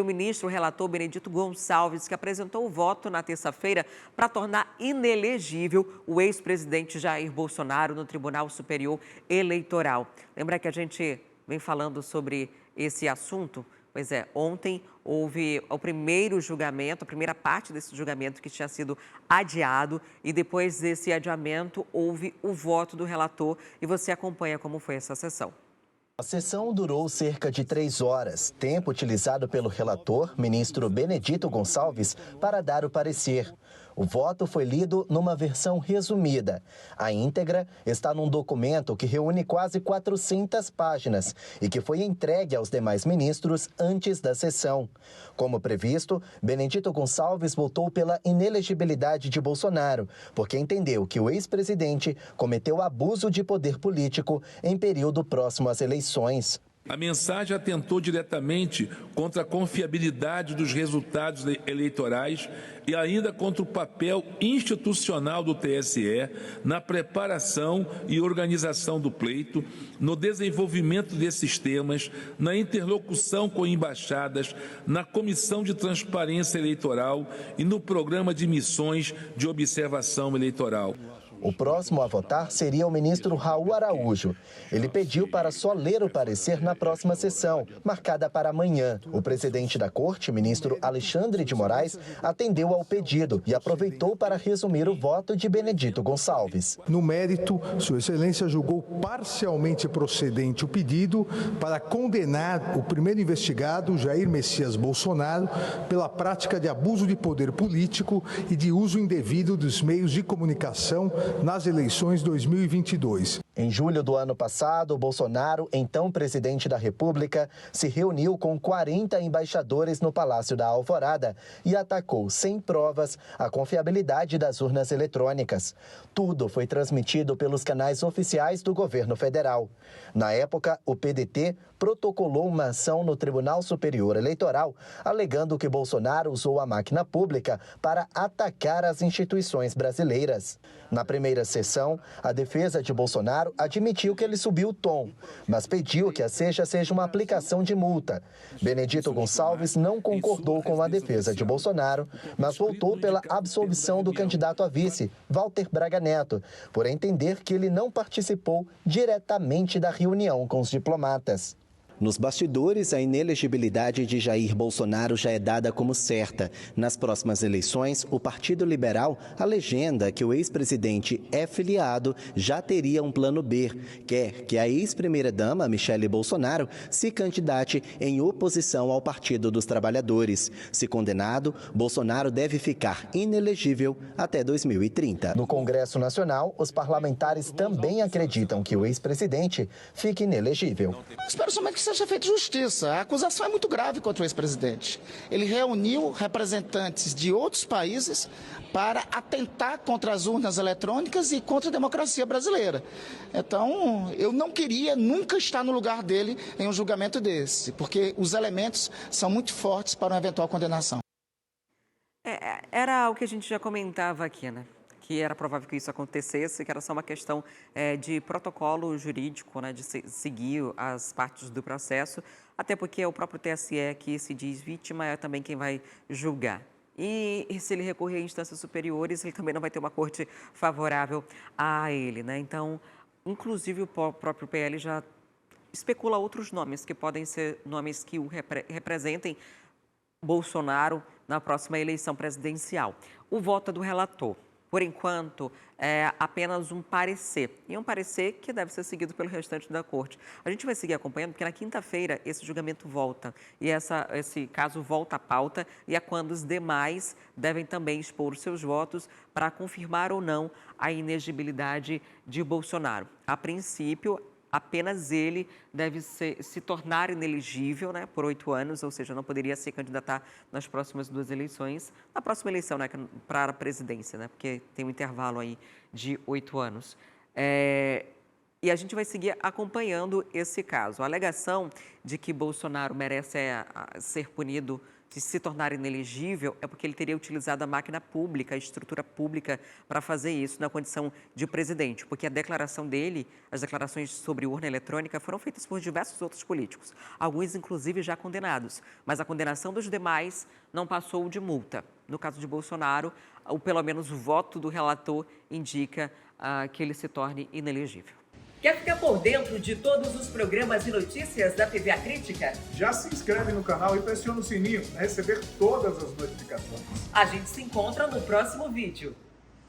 ministro relator Benedito Gonçalves, que apresentou o voto na terça-feira para tornar inelegível o ex-presidente Jair Bolsonaro no Tribunal Superior Eleitoral. Lembra que a gente vem falando sobre esse assunto? Pois é, ontem houve o primeiro julgamento, a primeira parte desse julgamento que tinha sido adiado, e depois desse adiamento houve o voto do relator, e você acompanha como foi essa sessão. A sessão durou cerca de 3 horas, tempo utilizado pelo relator, ministro Benedito Gonçalves, para dar o parecer. O voto foi lido numa versão resumida. A íntegra está num documento que reúne quase 400 páginas e que foi entregue aos demais ministros antes da sessão. Como previsto, Benedito Gonçalves votou pela inelegibilidade de Bolsonaro, porque entendeu que o ex-presidente cometeu abuso de poder político em período próximo às eleições. A mensagem atentou diretamente contra a confiabilidade dos resultados eleitorais e ainda contra o papel institucional do TSE na preparação e organização do pleito, no desenvolvimento desses temas, na interlocução com embaixadas, na Comissão de Transparência Eleitoral e no Programa de Missões de Observação Eleitoral. O próximo a votar seria o ministro Raul Araújo. Ele pediu para só ler o parecer na próxima sessão, marcada para amanhã. O presidente da Corte, ministro Alexandre de Moraes, atendeu ao pedido e aproveitou para resumir o voto de Benedito Gonçalves. No mérito, Sua Excelência julgou parcialmente procedente o pedido para condenar o primeiro investigado, Jair Messias Bolsonaro, pela prática de abuso de poder político e de uso indevido dos meios de comunicação nas eleições 2022. Em julho do ano passado, Bolsonaro, então presidente da República, se reuniu com 40 embaixadores no Palácio da Alvorada e atacou, sem provas, a confiabilidade das urnas eletrônicas. Tudo foi transmitido pelos canais oficiais do governo federal. Na época, o PDT protocolou uma ação no Tribunal Superior Eleitoral, alegando que Bolsonaro usou a máquina pública para atacar as instituições brasileiras. Na primeira sessão, a defesa de Bolsonaro admitiu que ele subiu o tom, mas pediu que a seja uma aplicação de multa. Benedito Gonçalves não concordou com a defesa de Bolsonaro, mas votou pela absolvição do candidato a vice, Walter Braga Neto, por entender que ele não participou diretamente da reunião com os diplomatas. Nos bastidores, a inelegibilidade de Jair Bolsonaro já é dada como certa. Nas próximas eleições, o Partido Liberal, a legenda que o ex-presidente é filiado, já teria um plano B. Quer que a ex-primeira-dama, Michele Bolsonaro, se candidate em oposição ao Partido dos Trabalhadores. Se condenado, Bolsonaro deve ficar inelegível até 2030. No Congresso Nacional, os parlamentares também acreditam que o ex-presidente fique inelegível. Espero somente que seja feita justiça. A acusação é muito grave contra o ex-presidente. Ele reuniu representantes de outros países para atentar contra as urnas eletrônicas e contra a democracia brasileira. Então, eu não queria nunca estar no lugar dele em um julgamento desse, porque os elementos são muito fortes para uma eventual condenação. Era o que a gente já comentava aqui, né? Que era provável que isso acontecesse, que era só uma questão de protocolo jurídico, né, de seguir as partes do processo, até porque é o próprio TSE que se diz vítima, é também quem vai julgar. E se ele recorrer a instâncias superiores, ele também não vai ter uma corte favorável a ele, né? Então, inclusive o próprio PL já especula outros nomes, que podem ser nomes que o representem Bolsonaro na próxima eleição presidencial. O voto é do relator. Por enquanto, é apenas um parecer, e um parecer que deve ser seguido pelo restante da corte. A gente vai seguir acompanhando, porque na quinta-feira esse julgamento volta, e esse caso volta à pauta, e é quando os demais devem também expor os seus votos para confirmar ou não a inegibilidade de Bolsonaro. A princípio, apenas ele deve se tornar inelegível, né, por 8 anos, ou seja, não poderia se candidatar nas próximas 2 eleições. Na próxima eleição, né, para a presidência, né, porque tem um intervalo aí de 8 anos. E a gente vai seguir acompanhando esse caso. A alegação de que Bolsonaro merece ser punido, de se tornar inelegível, é porque ele teria utilizado a máquina pública, a estrutura pública, para fazer isso na condição de presidente. Porque a declaração dele, as declarações sobre urna eletrônica, foram feitas por diversos outros políticos, alguns inclusive já condenados. Mas a condenação dos demais não passou de multa. No caso de Bolsonaro, ou pelo menos o voto do relator indica que ele se torne inelegível. Quer ficar por dentro de todos os programas e notícias da TV A Crítica? Já se inscreve no canal e pressiona o sininho para receber todas as notificações. A gente se encontra no próximo vídeo.